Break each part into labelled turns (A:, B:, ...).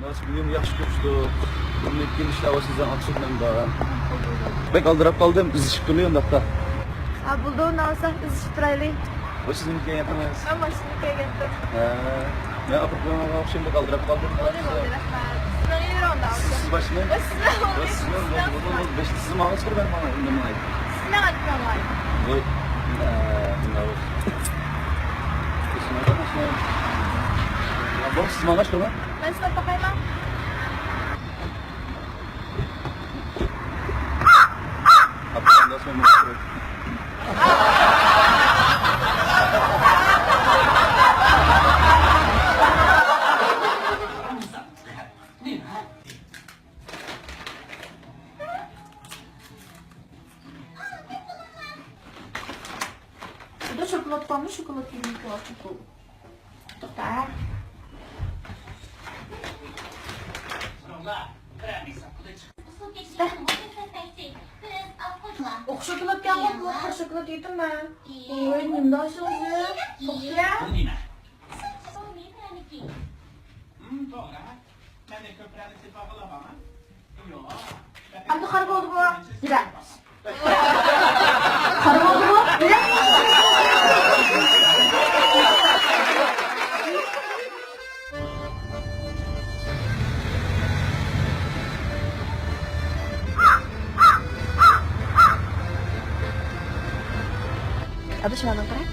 A: Nasıl bugün yaxşı ko'rishdik. Bundan keyin ishlab sizdan oqshomdan bor. Bek aldirab qoldim, izishib turlayman hatta.
B: Ha, bo'ldi, undan olsa izishib turaylik.
A: Bu sizniki emas.
B: Ha, mashinaka keldim.
A: Men apartmanga o'xshayman, aldirab qoldim.
B: Bo'ldi, rahmat. Sizlarga yur onda.
A: Siz boshmi? Siz ma'lum qilib ben bana indamay.
B: Sizlar aytmay.
A: Voy. Bu siz ma'lum qilib
B: Men sizga taqayman.
A: Apşamda sonra müşkül.
B: Bu da şokolat var mı? Şokolat yemek var. Doktor. Oh, şokolat geldi. Oh, şokolat yedim ben. Oy, nimde aşağıya. Oh ya. Antu karı oldu bu. Güzel. Karı oldu bu. Güzel. Apa sih mana keren?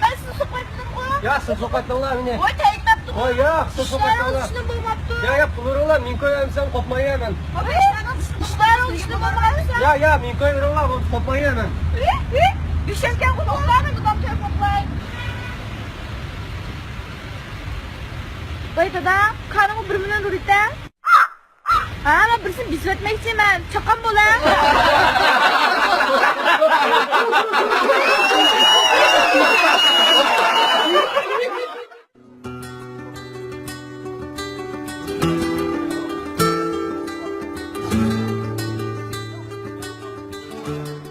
B: Ben sizi sokaktan koyuyorum.
C: Ya siz sokaktalar mı ne?
B: Oy tekmeptim.
C: Oy ya siz
B: İşler
C: sokaktalar.
B: oluşunu bulmaptım.
C: Ya bulurlar minkoy emsen kopmayı hemen.
B: Abi işler oluşunu bulmaptım.
C: Ya minkoy verirler bunu kopmayı hemen.
B: Düşerken kulaklarını gıdam telefonlar. Oy dada, karnımı bir milyon urite. Ha, ama birisini bisvetmek için ben çakam bola.